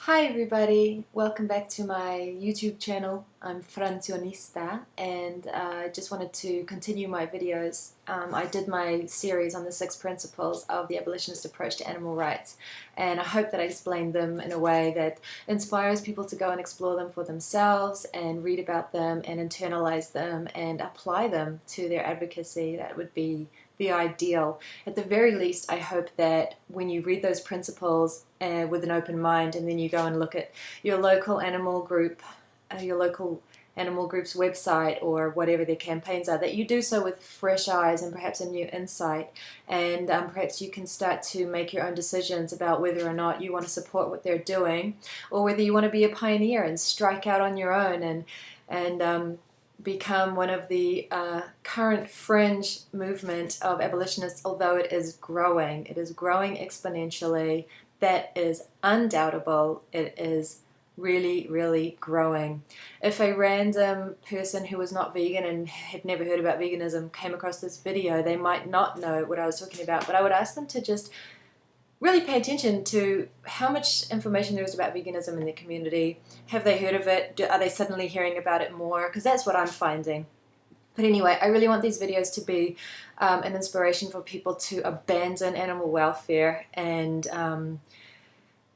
Hi everybody, welcome back to my YouTube channel. I'm Francionista and I just wanted to continue my videos. I did my series on the 6 principles of the abolitionist approach to animal rights, and I hope that I explained them in a way that inspires people to go and explore them for themselves and read about them and internalize them and apply them to their advocacy. That would be the ideal. At the very least, I hope that when you read those principles with an open mind, and then you go and look at your local animal group, your local animal group's website or whatever their campaigns are, that you do so with fresh eyes and perhaps a new insight, and perhaps you can start to make your own decisions about whether or not you want to support what they're doing, or whether you want to be a pioneer and strike out on your own and become one of the current fringe movement of abolitionists. Although it is growing exponentially. That is undoubtable. It is really, really growing. If a random person who was not vegan and had never heard about veganism came across this video, they might not know what I was talking about, but I would ask them to just really pay attention to how much information there is about veganism in the community. Have they heard of it? Are they suddenly hearing about it more? Because that's what I'm finding. But anyway, I really want these videos to be an inspiration for people to abandon animal welfare and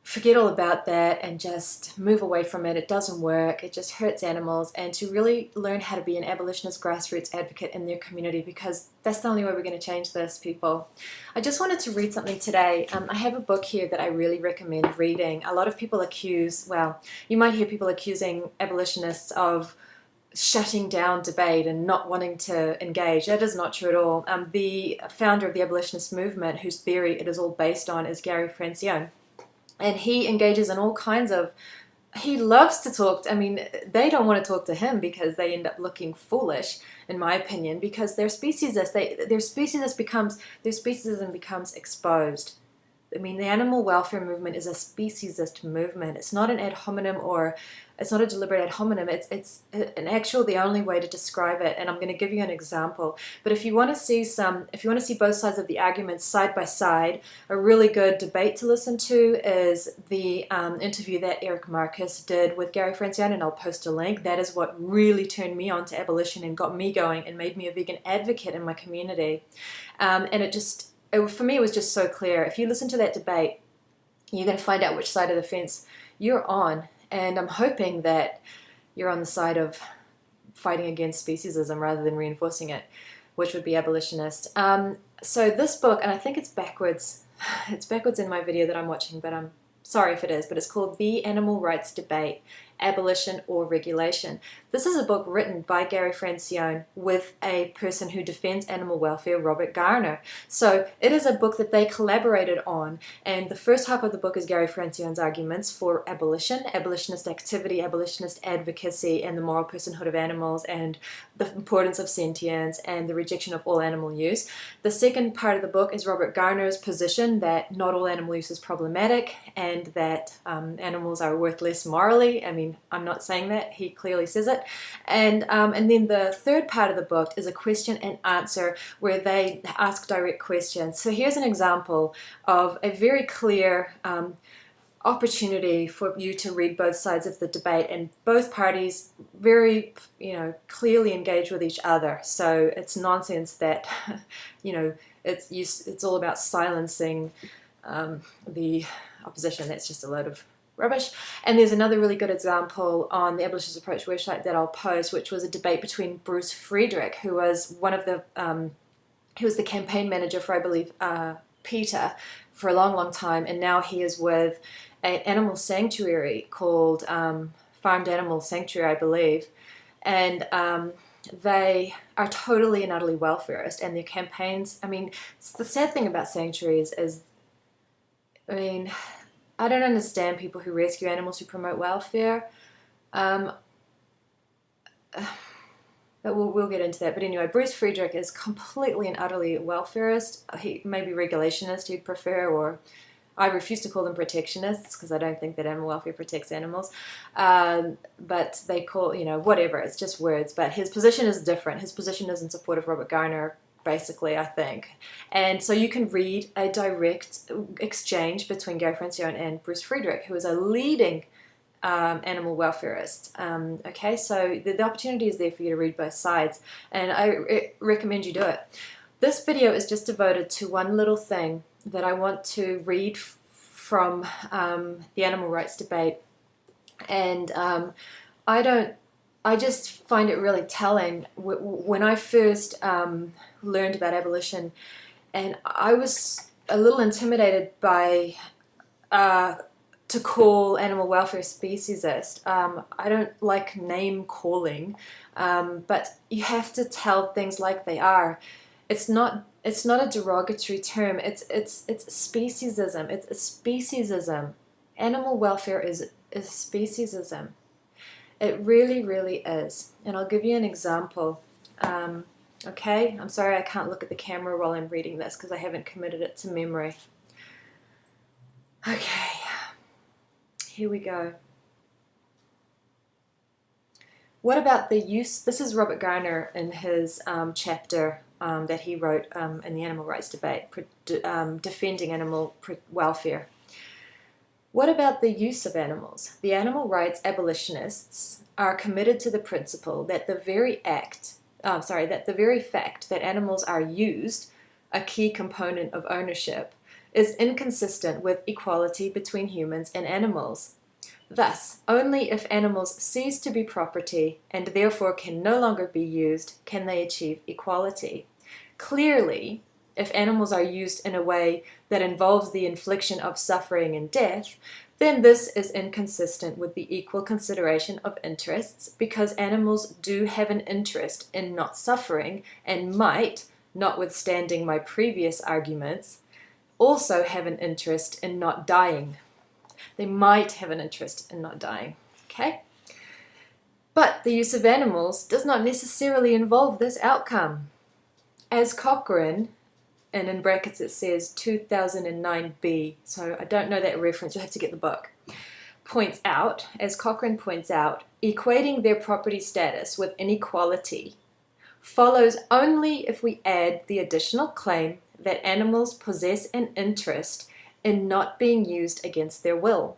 forget all about that and just move away from it. It doesn't work. It just hurts animals. And to really learn how to be an abolitionist grassroots advocate in their community, because that's the only way we're going to change this, people. I just wanted to read something today. I have a book here that I really recommend reading. A lot of people accuse, well, you might hear people accusing abolitionists of shutting down debate and not wanting to engage. That is not true at all. The founder of the abolitionist movement, whose theory it is all based on, is Gary Francione. And he engages in all kinds of, he loves to talk, they don't want to talk to him because they end up looking foolish, in my opinion, because their speciesism becomes exposed. The animal welfare movement is a speciesist movement. It's not an ad hominem, or it's not a deliberate ad hominem. It's the only way to describe it. And I'm going to give you an example. But if you want to see both sides of the argument side by side, a really good debate to listen to is the interview that Eric Marcus did with Gary Francione, and I'll post a link. That is what really turned me on to abolition and got me going and made me a vegan advocate in my community. For me, it was just so clear. If you listen to that debate, you're going to find out which side of the fence you're on. And I'm hoping that you're on the side of fighting against speciesism rather than reinforcing it, which would be abolitionist. So this book, and I think it's backwards in my video that I'm watching, but I'm sorry if it is, but it's called The Animal Rights Debate, Abolition or Regulation. This is a book written by Gary Francione with a person who defends animal welfare, Robert Garner. So it is a book that they collaborated on, and the first half of the book is Gary Francione's arguments for abolition, abolitionist activity, abolitionist advocacy, and the moral personhood of animals, and the importance of sentience, and the rejection of all animal use. The second part of the book is Robert Garner's position that not all animal use is problematic, and that animals are worth less morally. I'm not saying that. He clearly says it. And then the third part of the book is a question and answer where they ask direct questions. So here's an example of a very clear opportunity for you to read both sides of the debate, and both parties very, clearly engage with each other. So it's nonsense that, it's all about silencing the opposition. That's just a load of rubbish. And there's another really good example on the Abolitionist Approach website that I'll post, which was a debate between Bruce Frederick, who was he was the campaign manager for, I believe, PETA for a long, long time, and now he is with an animal sanctuary called Farmed Animal Sanctuary, I believe, and they are totally and utterly welfarist, and their campaigns, the sad thing about sanctuaries is, I don't understand people who rescue animals who promote welfare, but we'll get into that. But anyway, Bruce Frederick is completely and utterly welfarist. He may be regulationist, he'd prefer, or I refuse to call them protectionists because I don't think that animal welfare protects animals. But they call, whatever, it's just words. But his position is different. His position is in support of Robert Garner basically, I think. And so you can read a direct exchange between Gary Francione and Bruce Friedrich, who is a leading animal welfarist. Okay, so the opportunity is there for you to read both sides, and I recommend you do it. This video is just devoted to one little thing that I want to read from the animal rights debate, and I just find it really telling. When I first learned about abolition, and I was a little intimidated by to call animal welfare speciesist. I don't like name calling, but you have to tell things like they are. It's not a derogatory term. It's speciesism. It's a speciesism. Animal welfare is speciesism. It really, really is. And I'll give you an example. Okay, I'm sorry I can't look at the camera while I'm reading this because I haven't committed it to memory. Okay, here we go. What about the use? This is Robert Garner in his chapter that he wrote in the animal rights debate, defending animal welfare. What about the use of animals? The animal rights abolitionists are committed to the principle that the very fact that animals are used, a key component of ownership, is inconsistent with equality between humans and animals. Thus, only if animals cease to be property and therefore can no longer be used can they achieve equality. Clearly, if animals are used in a way that involves the infliction of suffering and death, then this is inconsistent with the equal consideration of interests, because animals do have an interest in not suffering and might, notwithstanding my previous arguments, also have an interest in not dying. They might have an interest in not dying, okay? But the use of animals does not necessarily involve this outcome. As Cochrane, and in brackets it says 2009b, so I don't know that reference, you'll have to get the book, points out, as Cochrane points out, equating their property status with inequality follows only if we add the additional claim that animals possess an interest in not being used against their will.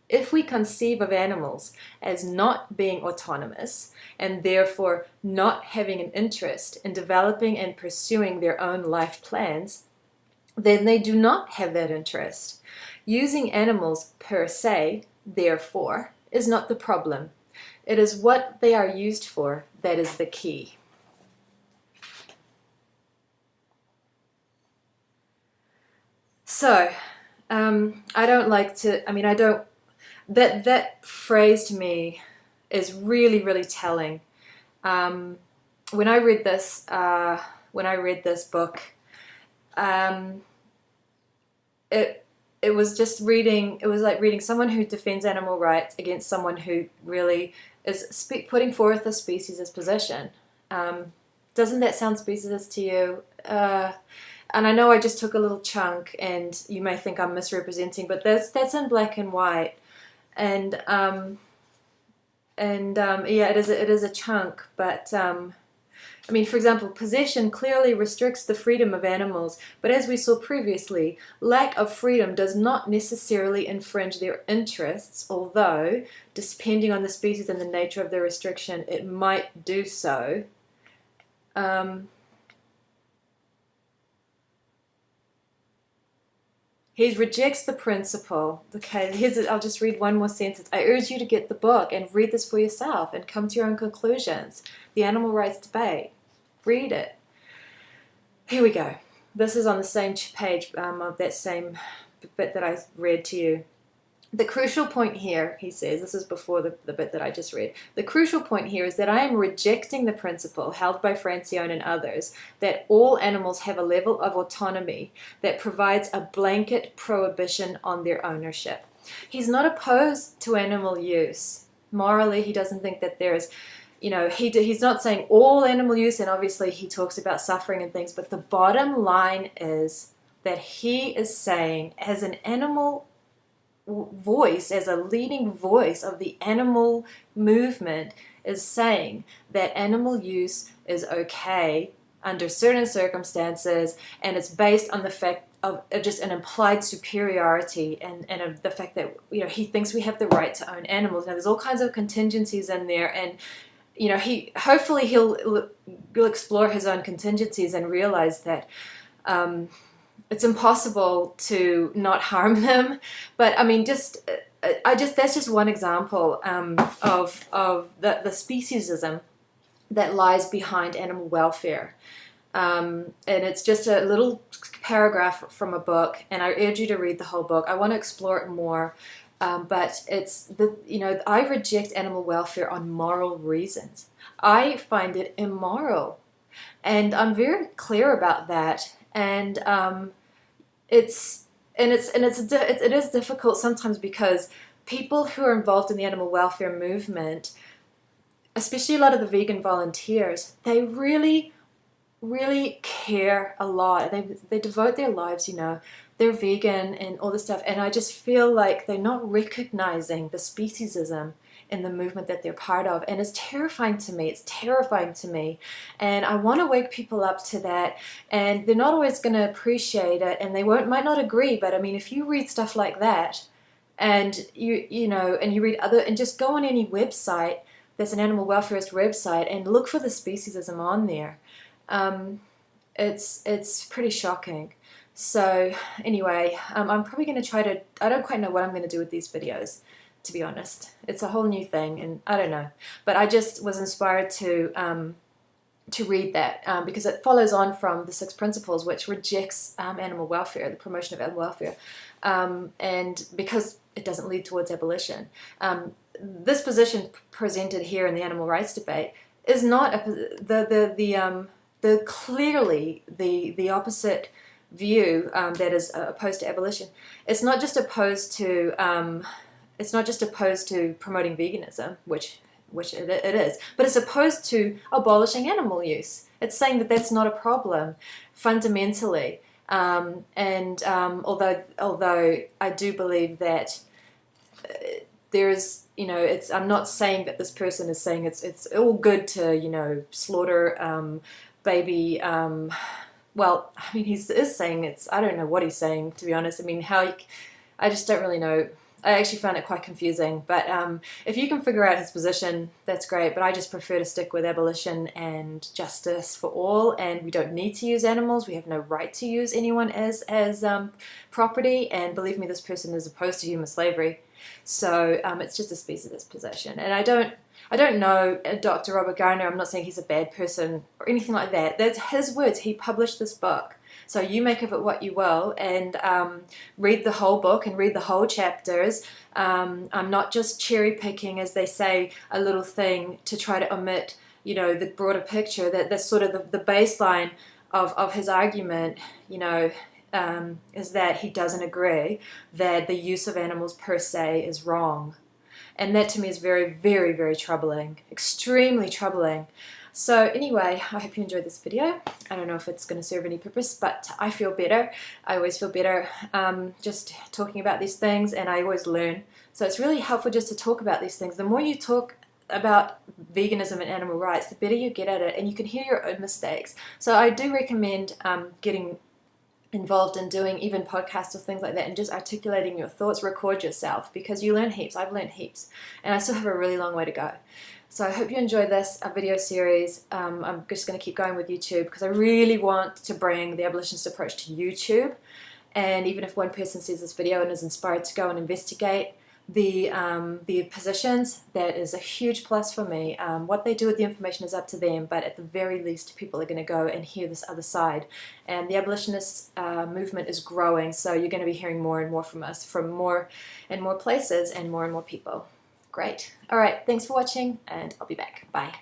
If we conceive of animals as not being autonomous and therefore not having an interest in developing and pursuing their own life plans, then they do not have that interest. Using animals per se, therefore, is not the problem. It is what they are used for that is the key. So, I don't like to, that phrase to me is really, really telling. When I read this book, it was just reading, it was like reading someone who defends animal rights against someone who really is putting forth a speciesist position. Doesn't that sound speciesist to you? And I know I just took a little chunk, and you may think I'm misrepresenting, but that's in black and white, and yeah, it is a chunk. But I mean, for example, possession clearly restricts the freedom of animals, but as we saw previously, lack of freedom does not necessarily infringe their interests, although, depending on the species and the nature of the restriction, it might do so. He rejects the principle. Okay, I'll just read one more sentence. I urge you to get the book and read this for yourself and come to your own conclusions. The Animal Rights Debate. Read it. Here we go. This is on the same page of that same bit that I read to you. The crucial point here, he says, this is before the bit that I just read. The crucial point here is that I am rejecting the principle held by Francione and others that all animals have a level of autonomy that provides a blanket prohibition on their ownership. He's not opposed to animal use. Morally, he doesn't think that there's, he's not saying all animal use, and obviously he talks about suffering and things, but the bottom line is that he is saying, as an animal voice, as a leading voice of the animal movement, is saying that animal use is okay under certain circumstances, and it's based on the fact of just an implied superiority and the fact that, you know, he thinks we have the right to own animals. Now, there's all kinds of contingencies in there, and, you know, hopefully he'll explore his own contingencies and realize that it's impossible to not harm them. But I mean, that's just one example of the speciesism that lies behind animal welfare. And it's just a little paragraph from a book, and I urge you to read the whole book. I want to explore it more, but you know, I reject animal welfare on moral reasons. I find it immoral, and I'm very clear about that. And it is difficult sometimes because people who are involved in the animal welfare movement, especially a lot of the vegan volunteers, they really care a lot. They devote their lives, you know, they're vegan and all this stuff, and I just feel like they're not recognizing the speciesism in the movement that they're part of, and it's terrifying to me. It's terrifying to me, and I want to wake people up to that. And they're not always going to appreciate it, and they might not agree. But I mean, if you read stuff like that, and you know, and you read and just go on any website that's an animal welfarist website and look for the speciesism on there. It's pretty shocking. So anyway, I'm probably going to try to, I don't quite know what I'm going to do with these videos, to be honest. It's a whole new thing, and I don't know. But I just was inspired to read that because it follows on from the 6 principles, which rejects animal welfare, the promotion of animal welfare, and because it doesn't lead towards abolition. This position presented here in the animal rights debate is not clearly the opposite view that is opposed to abolition. It's not just opposed to promoting veganism, which it is, but it's opposed to abolishing animal use. It's saying that that's not a problem fundamentally. Although I do believe that there is, you know, I'm not saying that this person is saying it's all good to, you know, slaughter baby. Well, I mean, he is saying I don't know what he's saying, to be honest. I mean, I just don't really know. I actually found it quite confusing. But if you can figure out his position, that's great. But I just prefer to stick with abolition and justice for all. And we don't need to use animals. We have no right to use anyone as property. And believe me, this person is opposed to human slavery. So it's just a speciesist position. And I don't know Dr. Robert Garner. I'm not saying he's a bad person or anything like that. That's his words. He published this book. So you make of it what you will, and read the whole book and read the whole chapters. I'm not just cherry picking, as they say, a little thing to try to omit, you know, the broader picture. That's sort of the baseline of his argument, you know, is that he doesn't agree that the use of animals per se is wrong. And that to me is very, very, very troubling, extremely troubling. So anyway, I hope you enjoyed this video. I don't know if it's going to serve any purpose, but I feel better. I always feel better just talking about these things, and I always learn. So it's really helpful just to talk about these things. The more you talk about veganism and animal rights, the better you get at it, and you can hear your own mistakes. So I do recommend getting involved in doing even podcasts or things like that and just articulating your thoughts. Record yourself, because you learn heaps. I've learned heaps, and I still have a really long way to go. So I hope you enjoyed this video series. I'm just going to keep going with YouTube because I really want to bring the abolitionist approach to YouTube. And even if one person sees this video and is inspired to go and investigate the positions, that is a huge plus for me. What they do with the information is up to them, but at the very least, people are going to go and hear this other side. And the abolitionist movement is growing, so you're going to be hearing more and more from us, from more and more places and more people. Great. All right, thanks for watching, and I'll be back. Bye.